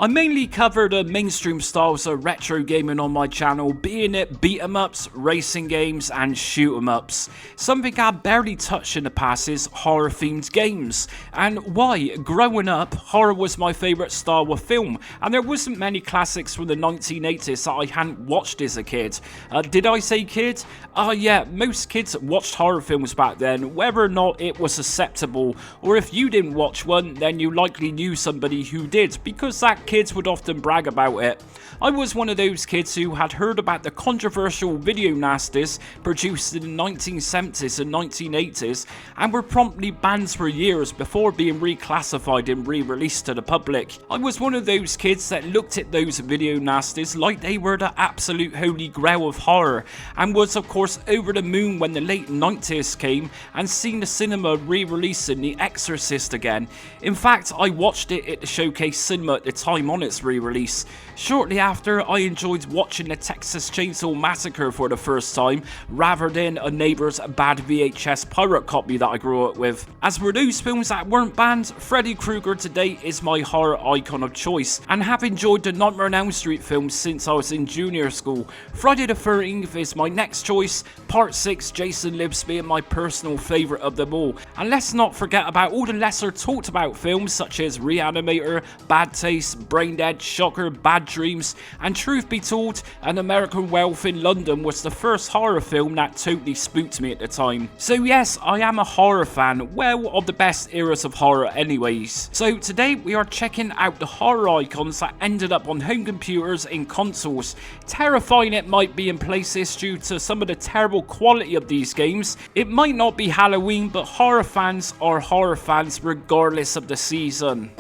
I mainly cover the mainstream styles of retro gaming on my channel, being it beat 'em ups, racing games and shoot 'em ups. Something I barely touched in the past is horror themed games. And why? Growing up, horror was my favourite style of film, and there wasn't many classics from the 1980s that I hadn't watched as a kid. Did I say kid? Yeah, most kids watched horror films back then, whether or not it was acceptable, or if you didn't watch one, then you likely knew somebody who did, because that kids would often brag about it. I was one of those kids who had heard about the controversial video nasties produced in the 1970s and 1980s and were promptly banned for years before being reclassified and re-released to the public. I was one of those kids that looked at those video nasties like they were the absolute holy grail of horror, and was of course over the moon when the late 90s came and seen the cinema re-releasing The Exorcist again. In fact, I watched it at the Showcase Cinema at the time on its re-release. Shortly after, I enjoyed watching the Texas Chainsaw Massacre for the first time, rather than a neighbour's bad VHS pirate copy that I grew up with. As for those films that weren't banned, Freddy Krueger today is my horror icon of choice, and have enjoyed the Nightmare on Elm Street films since I was in junior school. Friday the 13th is my next choice, Part 6 Jason Lives being my personal favourite of them all. And let's not forget about all the lesser talked about films such as Reanimator, Bad Taste, Brain Dead, Shocker, Bad Dreams, and truth be told, An American Werewolf in London was the first horror film that totally spooked me at the time. So yes, I am a horror fan, well, of the best eras of horror anyways. So today we are checking out the horror icons that ended up on home computers and consoles. Terrifying it might be in places due to some of the terrible quality of these games. It might not be Halloween, but horror fans are horror fans regardless of the season.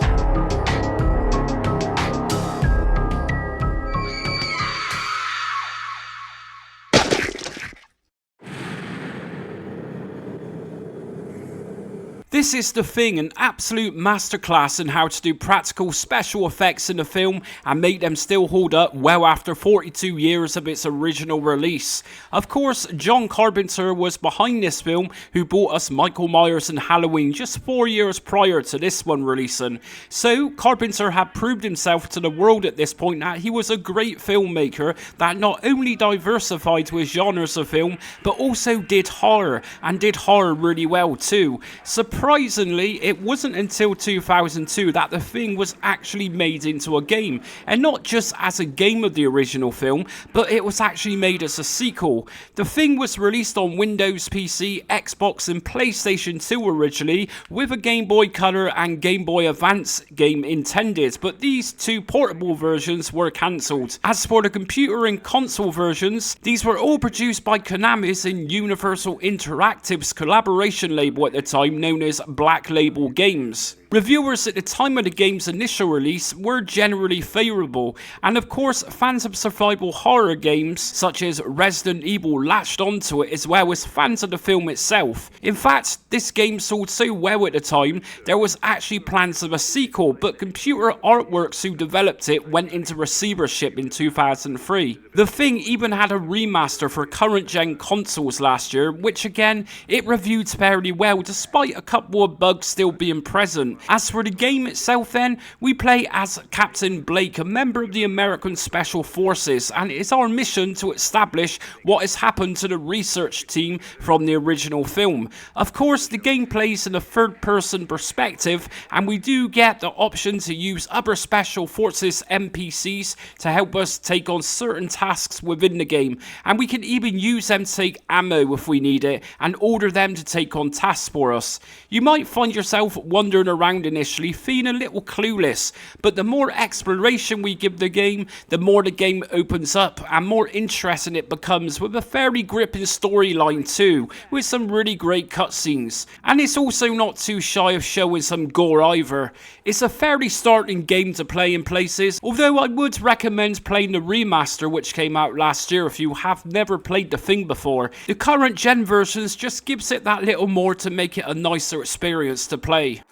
This is The Thing, an absolute masterclass in how to do practical special effects in a film and make them still hold up well after 42 years of its original release. Of course, John Carpenter was behind this film, who brought us Michael Myers and Halloween just 4 years prior to this one releasing. So Carpenter had proved himself to the world at this point that he was a great filmmaker that not only diversified with genres of film, but also did horror, and did horror really well too. Surprisingly, it wasn't until 2002 that The Thing was actually made into a game, and not just as a game of the original film, but it was actually made as a sequel. The Thing was released on Windows PC, Xbox and PlayStation 2 originally, with a Game Boy Color and Game Boy Advance game intended, but these two portable versions were cancelled. As for the computer and console versions, these were all produced by Konami's and Universal Interactive's collaboration label at the time, known as Black Label Games. Reviewers at the time of the game's initial release were generally favourable, and of course fans of survival horror games such as Resident Evil latched onto it, as well as fans of the film itself. In fact, this game sold so well at the time, there was actually plans of a sequel, but Computer Artworks who developed it went into receivership in 2003. The Thing even had a remaster for current gen consoles last year, which again, it reviewed fairly well despite a couple of bugs still being present. As for the game itself then, we play as Captain Blake, a member of the American Special Forces, and it's our mission to establish what has happened to the research team from the original film. Of course, the game plays in a third-person perspective, and we do get the option to use other Special Forces NPCs to help us take on certain tasks within the game, and we can even use them to take ammo if we need it, and order them to take on tasks for us. You might find yourself wandering around initially feeling a little clueless, but the more exploration we give the game, the more the game opens up and more interesting it becomes, with a fairly gripping storyline too, with some really great cutscenes. And it's also not too shy of showing some gore either. It's a fairly startling game to play in places, although I would recommend playing the remaster which came out last year if you have never played The Thing before. The current gen versions just gives it that little more to make it a nicer experience to play.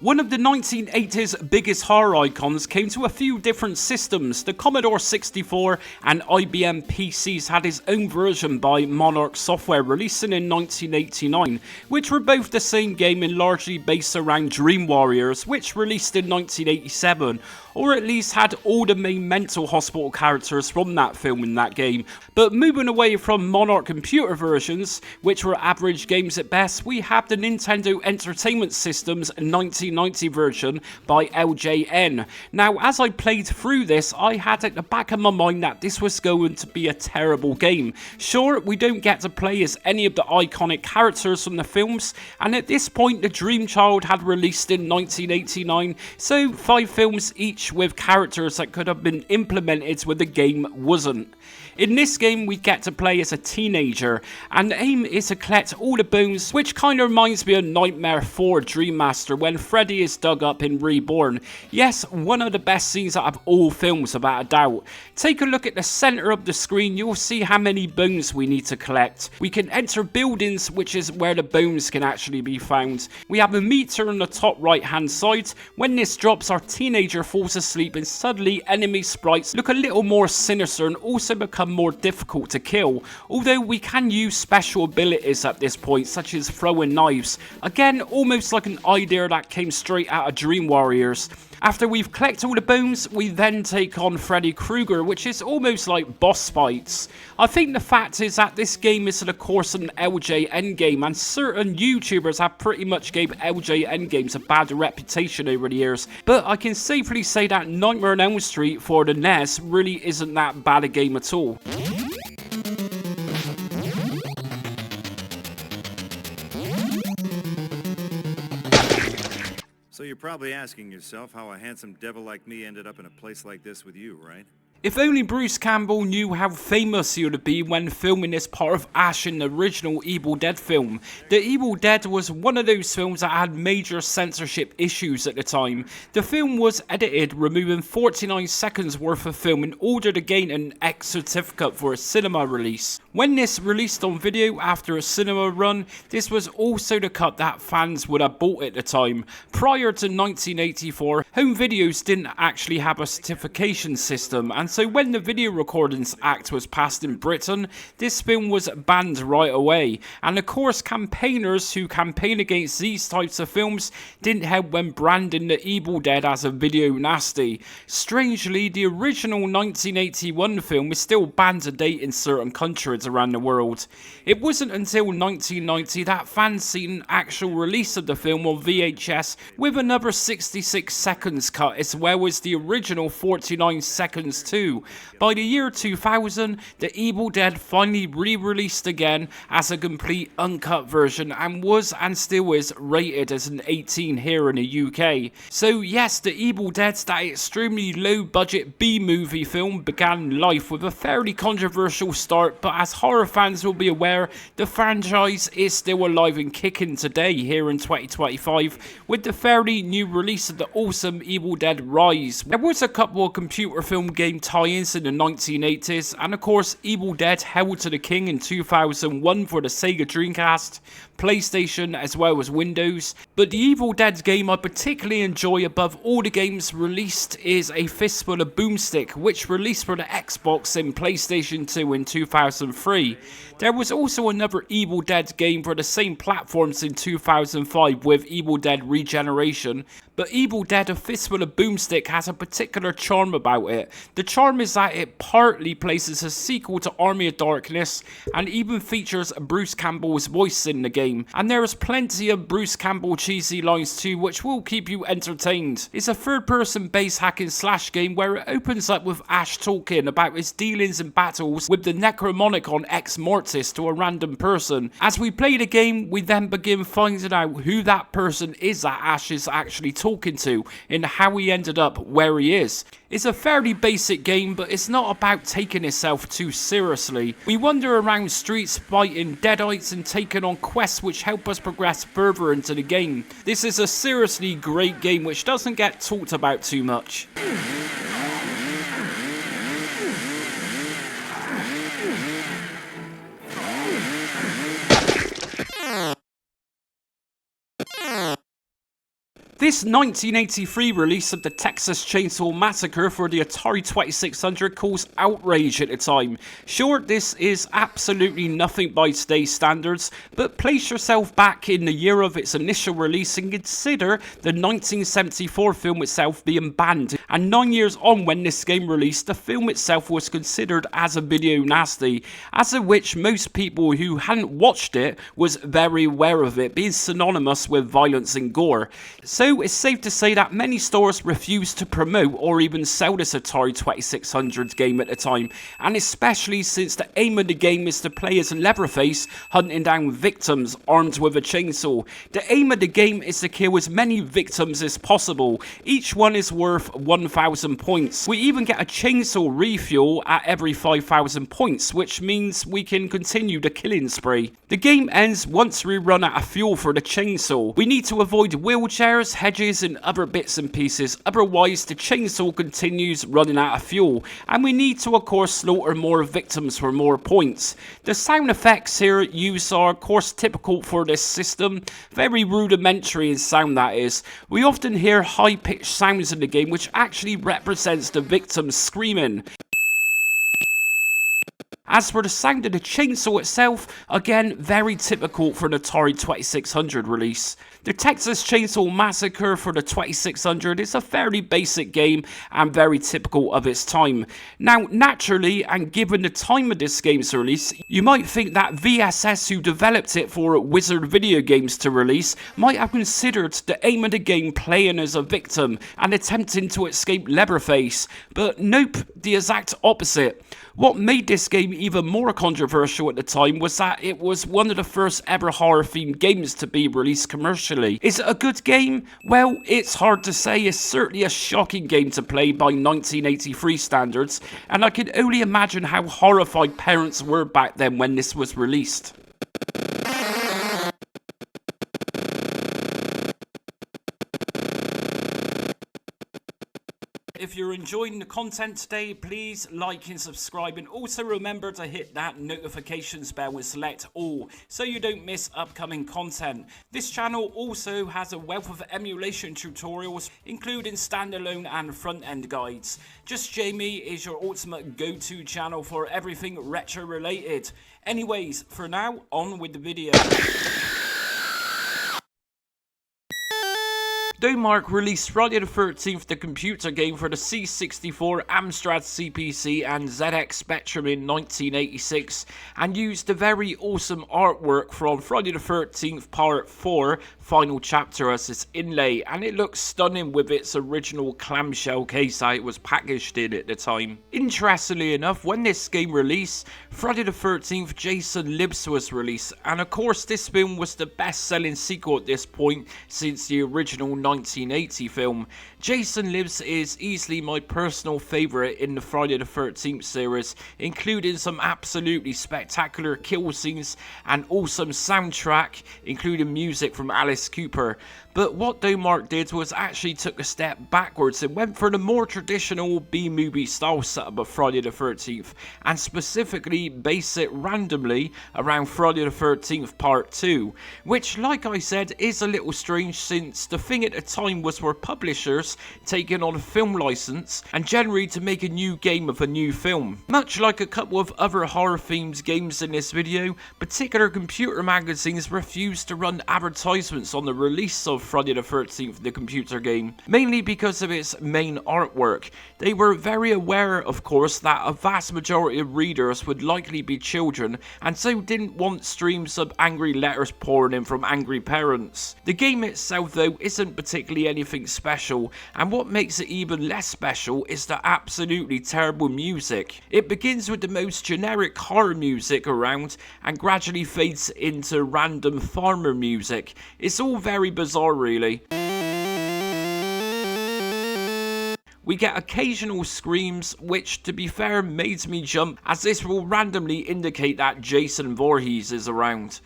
One of the 1980s biggest horror icons came to a few different systems. The Commodore 64 and IBM PCs had its own version by Monarch Software, releasing in 1989, which were both the same game and largely based around Dream Warriors, which released in 1987, or at least had all the main mental hospital characters from that film in that game. But moving away from Monarch computer versions, which were average games at best, we have the Nintendo Entertainment System's 1990 version by LJN. Now, as I played through this, I had at the back of my mind that this was going to be a terrible game. Sure, we don't get to play as any of the iconic characters from the films, and at this point the Dream Child had released in 1989, so 5 films each with characters that could have been implemented where the game wasn't. In this game, we get to play as a teenager, and the aim is to collect all the bones, which kind of reminds me of Nightmare 4 Dream Master when Freddy is dug up in Reborn. Yes, one of the best scenes out of all films, without a doubt. Take a look at the centre of the screen, you'll see how many bones we need to collect. We can enter buildings, which is where the bones can actually be found. We have a meter on the top right hand side. When this drops, our teenager falls asleep and suddenly enemy sprites look a little more sinister and also become more difficult to kill, although we can use special abilities at this point, such as throwing knives. Again, almost like an idea that came straight out of Dream Warriors. After we've collected all the bones, we then take on Freddy Krueger, which is almost like boss fights. I think the fact is that this game is of course an LJN game, and certain YouTubers have pretty much gave LJN games a bad reputation over the years, but I can safely say that Nightmare on Elm Street for the NES really isn't that bad a game at all. So you're probably asking yourself how a handsome devil like me ended up in a place like this with you, right? If only Bruce Campbell knew how famous he would be when filming this part of Ash in the original Evil Dead film. The Evil Dead was one of those films that had major censorship issues at the time. The film was edited, removing 49 seconds worth of film in order to gain an X certificate for a cinema release. When this released on video after a cinema run, this was also the cut that fans would have bought at the time. Prior to 1984, home videos didn't actually have a certification system, and so when the Video Recordings Act was passed in Britain, this film was banned right away. And of course, campaigners who campaign against these types of films didn't help when branding The Evil Dead as a video nasty. Strangely, the original 1981 film is still banned to date in certain countries around the world. It wasn't until 1990 that fans seen an actual release of the film on VHS with another 66 seconds cut, as well as the original 49 seconds too. By the year 2000, The Evil Dead finally re-released again as a complete uncut version and was and still is rated as an 18 here in the UK. So yes, The Evil Dead, that extremely low budget B-movie film, began life with a fairly controversial start, but as horror fans will be aware, the franchise is still alive and kicking today here in 2025 with the fairly new release of the awesome Evil Dead Rise. There was a couple of computer film game tie-ins in the 1980s, and of course Evil Dead Hell to the King in 2001 for the Sega Dreamcast, PlayStation as well as Windows. But the Evil Dead game I particularly enjoy above all the games released is A Fistful of Boomstick, which released for the Xbox and PlayStation 2 in 2003. There was also another Evil Dead game for the same platforms in 2005 with Evil Dead Regeneration, but Evil Dead A Fistful of Boomstick has a particular charm about it. The charm is that it partly places a sequel to Army of Darkness and even features Bruce Campbell's voice in the game, and there is plenty of Bruce Campbell cheesy lines too which will keep you entertained. It's a third-person base hack and slash game where it opens up with Ash talking about his dealings and battles with the Necromonicon Ex Mortis to a random person. As we play the game, we then begin finding out who that person is that Ash is actually talking to and how he ended up where he is. It's a fairly basic game, but it's not about taking itself too seriously. We wander around streets fighting deadites and taking on quests which help us progress further into the game. This is a seriously great game which doesn't get talked about too much. This 1983 release of the Texas Chainsaw Massacre for the Atari 2600 caused outrage at the time. Sure, this is absolutely nothing by today's standards, but place yourself back in the year of its initial release and consider the 1974 film itself being banned. And 9 years on when this game released, the film itself was considered as a video nasty, as of which most people who hadn't watched it was very aware of it, being synonymous with violence and gore. So it's safe to say that many stores refused to promote or even sell this Atari 2600 game at the time, and especially since the aim of the game is to play as Leatherface hunting down victims armed with a chainsaw. The aim of the game is to kill as many victims as possible. Each one is worth 1,000 points. We even get a chainsaw refuel at every 5,000 points, which means we can continue the killing spree. The game ends once we run out of fuel for the chainsaw. We need to avoid wheelchairs, hedges and other bits and pieces, otherwise the chainsaw continues running out of fuel, and we need to of course slaughter more victims for more points. The sound effects here used are of course typical for this system, very rudimentary in sound that is. We often hear high pitched sounds in the game which actually represents the victims screaming. As for the sound of the chainsaw itself, again very typical for the Atari 2600 release. The Texas Chainsaw Massacre for the 2600 is a fairly basic game and very typical of its time. Now naturally, and given the time of this game's release, you might think that VSS, who developed it for Wizard Video Games to release, might have considered the aim of the game playing as a victim and attempting to escape Leatherface, but nope, the exact opposite. What made this game even more controversial at the time was that it was one of the first ever horror-themed games to be released commercially. Is it a good game? Well, it's hard to say. It's certainly a shocking game to play by 1983 standards, and I can only imagine how horrified parents were back then when this was released. If you're enjoying the content today, please like and subscribe, and also remember to hit that notifications bell and select all so you don't miss upcoming content. This channel also has a wealth of emulation tutorials, including standalone and front-end guides. Just Jamie is your ultimate go-to channel for everything retro related. Anyways, for now, on with the video. Domark released Friday the 13th, the computer game for the C64, Amstrad CPC and ZX Spectrum in 1986, and used the very awesome artwork from Friday the 13th Part 4 Final Chapter as its inlay, and it looks stunning with its original clamshell case that it was packaged in at the time. Interestingly enough, when this game released, Friday the 13th Jason Lives was released, and of course this film was the best-selling sequel at this point since the original 1980 film. Jason Lives is easily my personal favourite in the Friday the 13th series, including some absolutely spectacular kill scenes and awesome soundtrack, including music from Alice Cooper. But what Domark did was actually took a step backwards and went for the more traditional B-movie style setup of Friday the 13th, and specifically base it randomly around Friday the 13th Part 2, which, like I said, is a little strange since the thing at the time was for publishers taking on a film license and generally to make a new game of a new film. Much like a couple of other horror-themed games in this video, particular computer magazines refused to run advertisements on the release of Friday the 13th, the computer game, mainly because of its main artwork. They were very aware, of course, that a vast majority of readers would likely be children, and so didn't want streams of angry letters pouring in from angry parents. The game itself, though, isn't particularly anything special, and what makes it even less special is the absolutely terrible music. It begins with the most generic horror music around and gradually fades into random farmer music. It's all very bizarre, really. We get occasional screams, which to be fair made me jump, as this will randomly indicate that Jason Voorhees is around.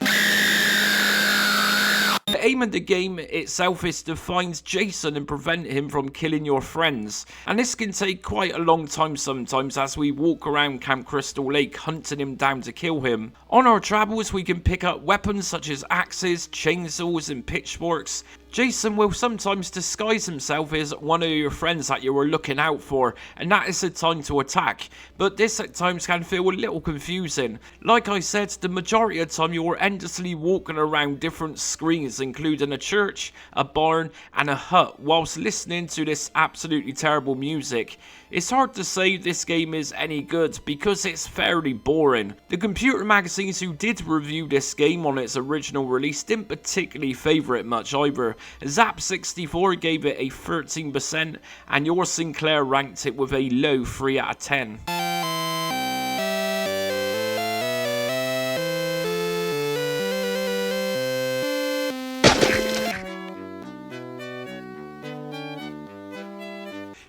The aim of the game itself is to find Jason and prevent him from killing your friends, and this can take quite a long time sometimes as we walk around Camp Crystal Lake hunting him down to kill him. On our travels we can pick up weapons such as axes, chainsaws and pitchforks, Jason will sometimes disguise himself as one of your friends that you were looking out for, and that is the time to attack, but this at times can feel a little confusing. Like I said, the majority of the time you are endlessly walking around different screens, including a church, a barn, and a hut, whilst listening to this absolutely terrible music. It's hard to say this game is any good because it's fairly boring. The computer magazines who did review this game on its original release didn't particularly favour it much either. Zap64 gave it a 13% and Your Sinclair ranked it with a low 3 out of 10.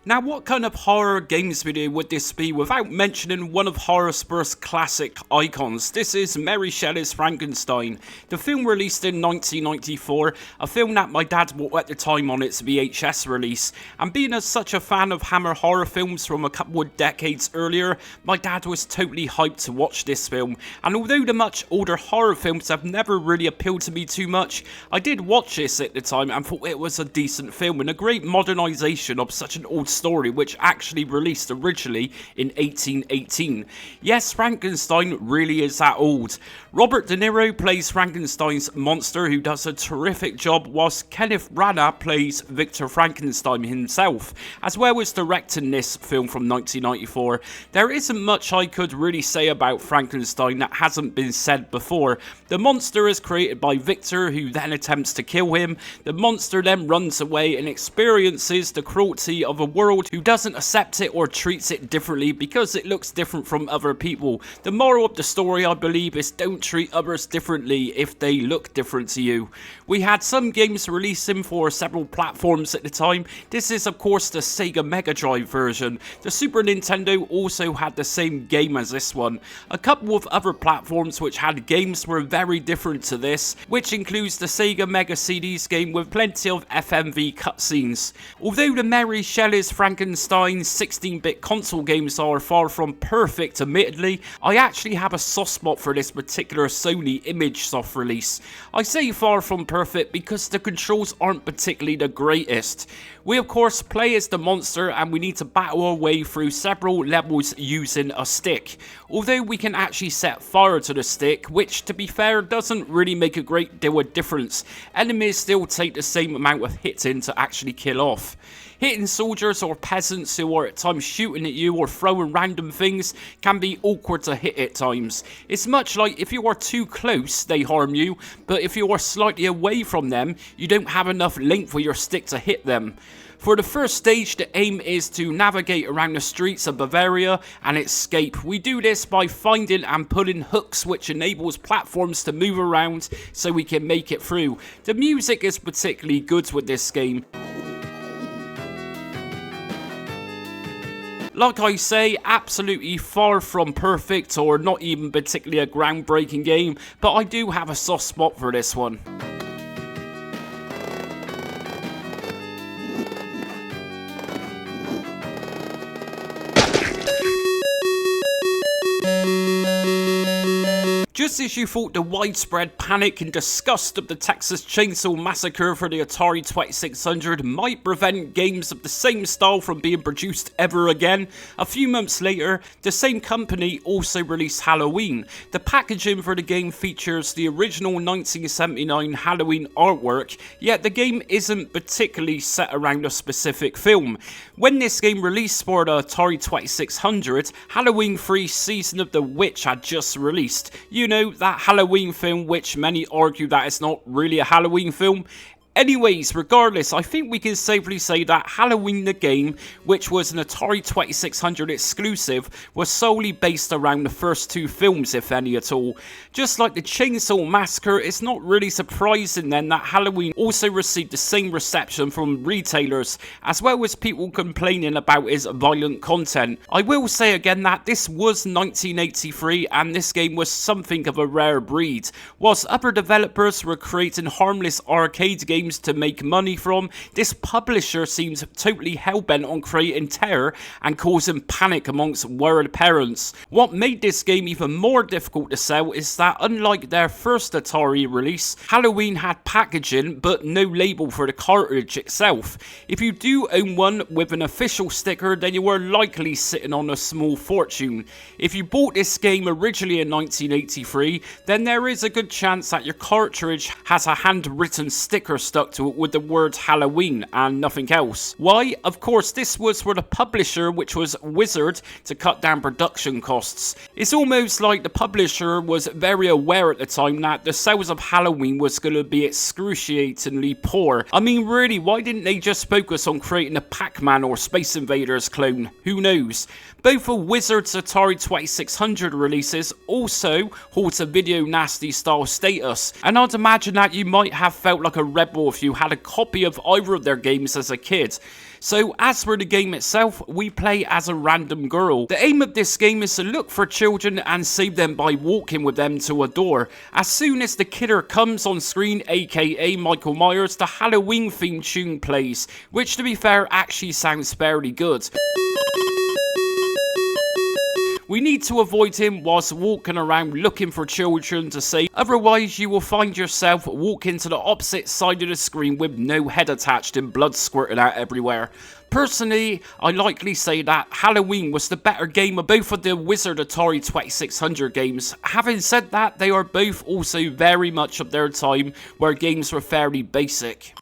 Now, what kind of horror games video would this be without mentioning one of horror's first classic icons? This is Mary Shelley's Frankenstein. The film released in 1994, a film that my dad bought at the time on its VHS release. And being such a fan of Hammer horror films from a couple of decades earlier, my dad was totally hyped to watch this film. And although the much older horror films have never really appealed to me too much, I did watch this at the time and thought it was a decent film and a great modernisation of such an old story which actually released originally in 1818. Yes, Frankenstein really is that old. Robert De Niro plays Frankenstein's monster, who does a terrific job, whilst Kenneth Branagh plays Victor Frankenstein himself, as well as directing this film from 1994. There isn't much I could really say about Frankenstein that hasn't been said before. The monster is created by Victor, who then attempts to kill him. The monster then runs away and experiences the cruelty of a world who doesn't accept it or treats it differently because it looks different from other people. The moral of the story, I believe, is don't treat others differently if they look different to you. We had some games releasing for several platforms at the time. This is of course the Sega Mega Drive version. The Super Nintendo also had the same game as this one. A couple of other platforms which had games were very different to this, which includes the Sega Mega CDs game with plenty of FMV cutscenes. Although the Mary Shelley's Frankenstein 16-bit console games are far from perfect, admittedly, I actually have a soft spot for this particular Sony ImageSoft release. I say far from perfect because the controls aren't particularly the greatest. We of course play as the monster and we need to battle our way through several levels using a stick. Although we can actually set fire to the stick, which to be fair doesn't really make a great deal of difference. Enemies still take the same amount of hitting to actually kill off. Hitting soldiers or peasants who are at times shooting at you or throwing random things can be awkward to hit at times. It's much like if you are too close, they harm you, but if you are slightly away from them, you don't have enough length with your stick to hit them. For the first stage, the aim is to navigate around the streets of Bavaria and escape. We do this by finding and pulling hooks which enables platforms to move around so we can make it through. The music is particularly good with this game. Like I say, absolutely far from perfect or not even particularly a groundbreaking game, but I do have a soft spot for this one. Just as you thought the widespread panic and disgust of the Texas Chainsaw Massacre for the Atari 2600 might prevent games of the same style from being produced ever again, a few months later, the same company also released Halloween. The packaging for the game features the original 1979 Halloween artwork, yet the game isn't particularly set around a specific film. When this game released for the Atari 2600, Halloween 3 Season of the Witch had just released. You know, that Halloween film which many argue that it's not really a Halloween film. Anyways, regardless, I think we can safely say that Halloween the game, which was an Atari 2600 exclusive, was solely based around the first two films, if any at all. Just like the Chainsaw Massacre, it's not really surprising then that Halloween also received the same reception from retailers, as well as people complaining about its violent content. I will say again that this was 1983 and this game was something of a rare breed. Whilst other developers were creating harmless arcade games games to make money from, this publisher seems totally hellbent on creating terror and causing panic amongst worried parents. What made this game even more difficult to sell is that unlike their first Atari release, Halloween had packaging but no label for the cartridge itself. If you do own one with an official sticker, then you were likely sitting on a small fortune. If you bought this game originally in 1983, then there is a good chance that your cartridge has a handwritten sticker stuck to it with the word Halloween and nothing else. Why? Of course, this was for the publisher, which was Wizard, to cut down production costs. It's almost like the publisher was very aware at the time that the sales of Halloween was going to be excruciatingly poor. I mean, really, why didn't they just focus on creating a Pac-Man or Space Invaders clone? Who knows? Both of Wizard's Atari 2600 releases also holds a Video Nasty style status, and I'd imagine that you might have felt like a rebel if you had a copy of either of their games as a kid. So as for the game itself, we play as a random girl. The aim of this game is to look for children and save them by walking with them to a door. As soon as the killer comes on screen, aka Michael Myers, the Halloween themed tune plays, which to be fair actually sounds fairly good. We need to avoid him whilst walking around looking for children to save, otherwise you will find yourself walking to the opposite side of the screen with no head attached and blood squirting out everywhere. Personally, I likely say that Halloween was the better game of both of the Wizard Atari 2600 games. Having said that, they are both also very much of their time where games were fairly basic.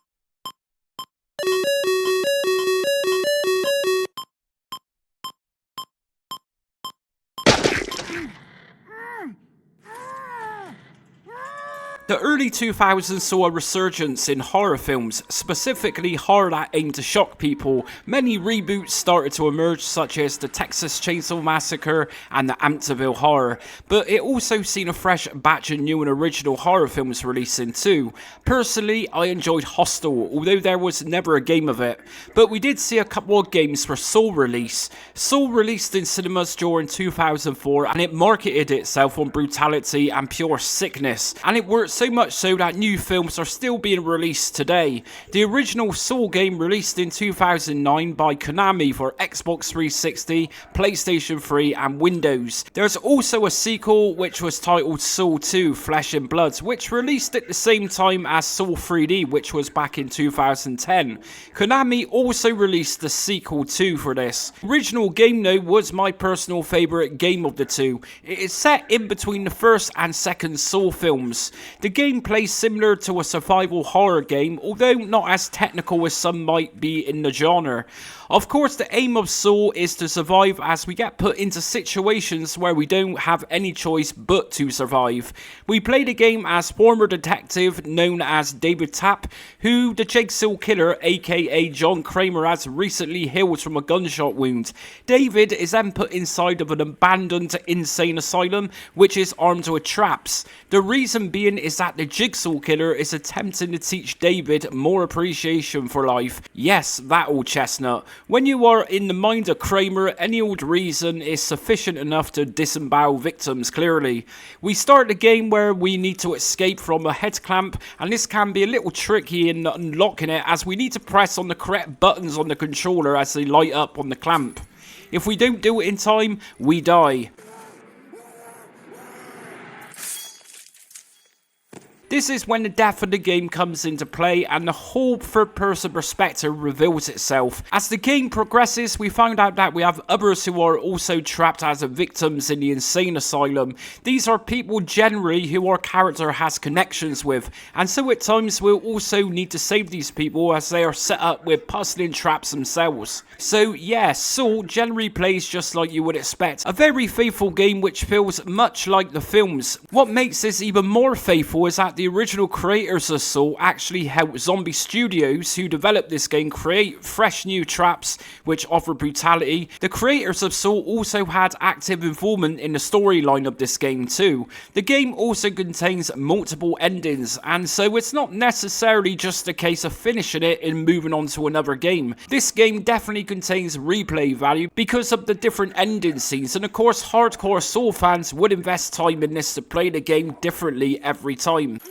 The early 2000s saw a resurgence in horror films, specifically horror that aimed to shock people. Many reboots started to emerge, such as the Texas Chainsaw Massacre and the Amityville Horror, but it also seen a fresh batch of new and original horror films releasing too. Personally, I enjoyed Hostel, although there was never a game of it, but we did see a couple of games for Saw release. Saw released in cinemas during 2004, and it marketed itself on brutality and pure sickness, and it worked so much so that new films are still being released today. The original Saw game released in 2009 by Konami for Xbox 360, PlayStation 3 and Windows. There's also a sequel which was titled Saw 2 Flesh and Blood, which released at the same time as Saw 3D, which was back in 2010. Konami also released the sequel 2 for this. The original game though was my personal favourite game of the two. It is set in between the first and second Saw films. The game plays similar to a survival horror game, although not as technical as some might be in the genre. Of course, the aim of Saw is to survive as we get put into situations where we don't have any choice but to survive. We play the game as former detective known as David Tapp, who the Jigsaw Killer aka John Kramer has recently healed from a gunshot wound. David is then put inside of an abandoned insane asylum which is armed with traps. The reason being is that the Jigsaw Killer is attempting to teach David more appreciation for life. Yes, that old chestnut. When you are in the mind of Kramer, any old reason is sufficient enough to disembowel victims, clearly. We start the game where we need to escape from a head clamp, and this can be a little tricky in unlocking it as we need to press on the correct buttons on the controller as they light up on the clamp. If we don't do it in time, we die. This is when the depth of the game comes into play and the whole third-person perspective reveals itself. As the game progresses, we find out that we have others who are also trapped as victims in the insane asylum. These are people generally who our character has connections with, and so at times we'll also need to save these people as they are set up with puzzling traps themselves. So yeah, Saw generally plays just like you would expect. A very faithful game which feels much like the films. What makes this even more faithful is that the original creators of Saw actually helped Zombie Studios, who developed this game, create fresh new traps which offer brutality. The creators of Saw also had active involvement in the storyline of this game too. The game also contains multiple endings, and so it's not necessarily just a case of finishing it and moving on to another game. This game definitely contains replay value because of the different ending scenes, and of course hardcore Saw fans would invest time in this to play the game differently every time.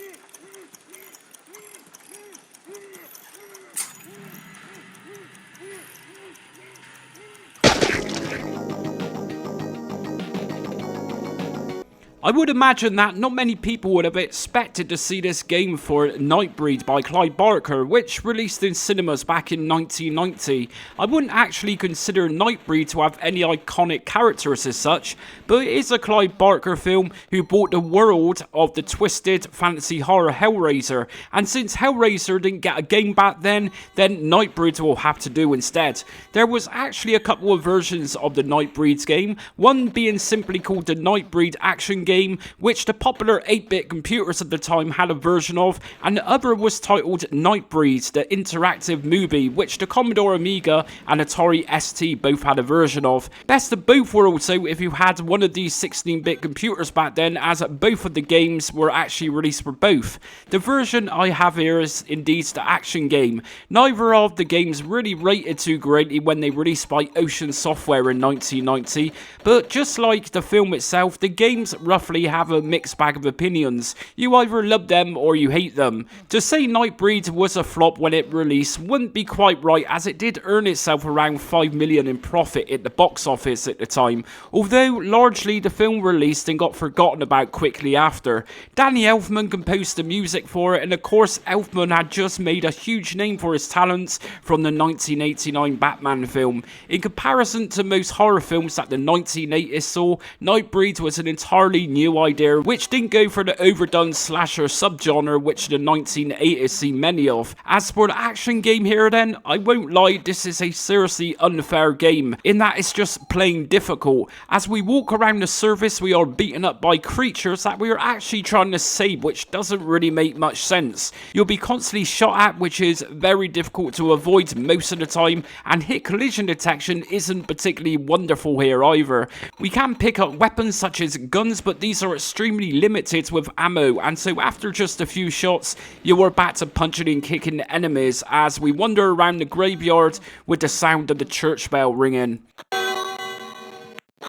I would imagine that not many people would have expected to see this game for Nightbreed by Clive Barker, which released in cinemas back in 1990. I wouldn't actually consider Nightbreed to have any iconic characters as such, but it is a Clive Barker film who brought the world of the twisted fantasy horror Hellraiser, and since Hellraiser didn't get a game back then Nightbreed will have to do instead. There was actually a couple of versions of the Nightbreed game, one being simply called the Nightbreed Action Game, which the popular 8-bit computers at the time had a version of, and the other was titled Nightbreed, the interactive movie, which the Commodore Amiga and Atari ST both had a version of. Best of both worlds though if you had one of these 16-bit computers back then, as both of the games were actually released for both. The version I have here is indeed the Action Game. Neither of the games really rated too greatly when they released by Ocean Software in 1990, but just like the film itself, the games roughly have a mixed bag of opinions. You either love them or you hate them. To say Nightbreed was a flop when it released wouldn't be quite right, as it did earn itself around 5 million in profit at the box office at the time, although largely the film released and got forgotten about quickly after. Danny Elfman composed the music for it, and of course Elfman had just made a huge name for his talents from the 1989 Batman film. In comparison to most horror films that the 1980s saw, Nightbreed was an entirely new idea which didn't go for the overdone slasher subgenre which the 1980s see many of. As for the Action Game here then, I won't lie, this is a seriously unfair game, in that it's just plain difficult. As we walk around the surface we are beaten up by creatures that we are actually trying to save, which doesn't really make much sense. You'll be constantly shot at, which is very difficult to avoid most of the time, and hit collision detection isn't particularly wonderful here either. We can pick up weapons such as guns, but these are extremely limited with ammo, and so after just a few shots you are back to punching and kicking enemies as we wander around the graveyard with the sound of the church bell ringing.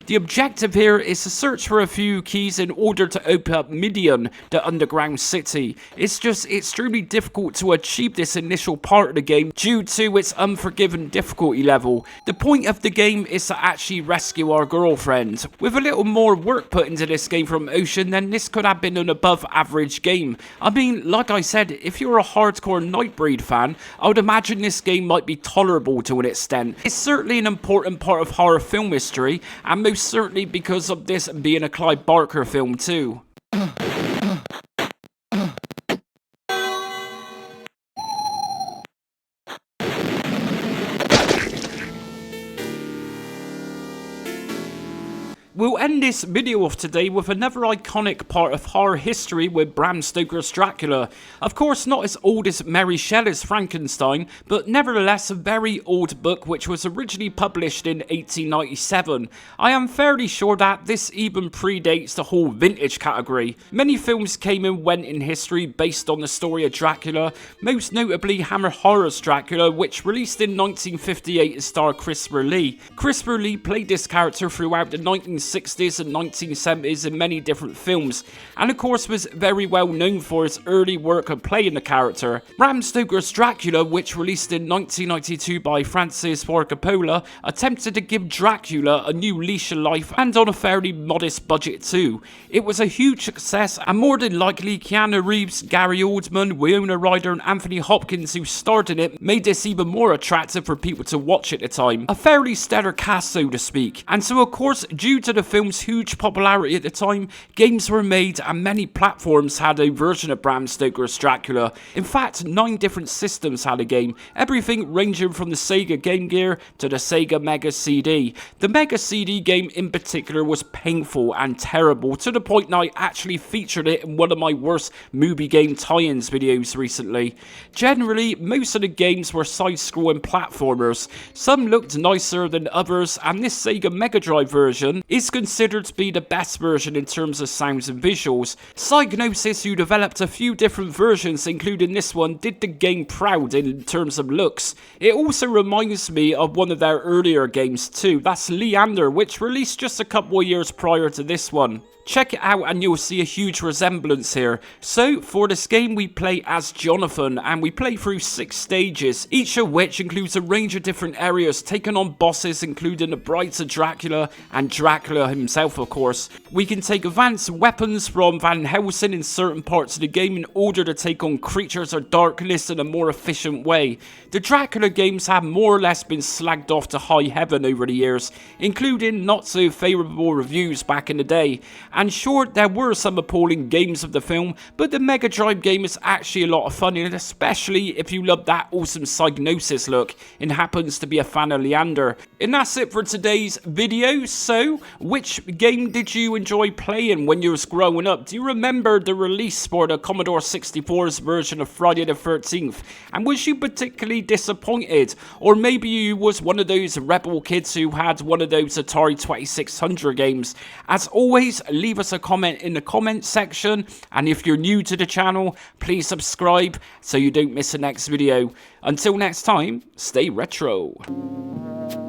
The objective here is to search for a few keys in order to open up Midian, the underground city. It's just extremely difficult to achieve this initial part of the game due to its unforgiving difficulty level. The point of the game is to actually rescue our girlfriend. With a little more work put into this game from Ocean, then this could have been an above average game. I mean, like I said, if you're a hardcore Nightbreed fan, I would imagine this game might be tolerable to an extent. It's certainly an important part of horror film history, and most certainly because of this being a Clive Barker film too. We'll end this video off today with another iconic part of horror history with Bram Stoker's Dracula. Of course not as old as Mary Shelley's Frankenstein, but nevertheless a very old book which was originally published in 1897. I am fairly sure that this even predates the whole vintage category. Many films came and went in history based on the story of Dracula, most notably Hammer Horror's Dracula, which released in 1958 and starred Christopher Lee. Christopher Lee played this character throughout the 1960s and 1970s in many different films, and of course was very well known for his early work of playing the character. Bram Stoker's Dracula, which released in 1992 by Francis Ford Coppola, attempted to give Dracula a new leash of life, and on a fairly modest budget too. It was a huge success, and more than likely Keanu Reeves, Gary Oldman, Winona Ryder and Anthony Hopkins, who starred in it, made this even more attractive for people to watch at the time. A fairly stellar cast, so to speak. And so of course, due to the film's huge popularity at the time, games were made and many platforms had a version of Bram Stoker's Dracula. In fact, 9 different systems had a game, everything ranging from the Sega Game Gear to the Sega Mega CD. The Mega CD game in particular was painful and terrible, to the point that I actually featured it in one of my worst movie game tie-ins videos recently. Generally, most of the games were side-scrolling platformers. Some looked nicer than others, and this Sega Mega Drive version is considered to be the best version in terms of sounds and visuals. Psygnosis, who developed a few different versions including this one, did the game proud in terms of looks. It also reminds me of one of their earlier games too, that's Leander, which released just a couple of years prior to this one. Check it out and you'll see a huge resemblance here. So for this game we play as Jonathan and we play through 6 stages, each of which includes a range of different areas, taking on bosses including the Brides of Dracula and Dracula himself of course. We can take advanced weapons from Van Helsing in certain parts of the game in order to take on creatures of darkness in a more efficient way. The Dracula games have more or less been slagged off to high heaven over the years, including not so favourable reviews back in the day. And sure, there were some appalling games of the film, but the Mega Drive game is actually a lot of fun, and especially if you love that awesome Psygnosis look and happens to be a fan of Leander. And that's it for today's video. So, which game did you enjoy playing when you was growing up? Do you remember the release for the Commodore 64's version of Friday the 13th? And was you particularly disappointed? Or maybe you was one of those rebel kids who had one of those Atari 2600 games? As always, leave us a comment in the comment section, and if you're new to the channel, please subscribe so you don't miss the next video. Until next time, stay retro.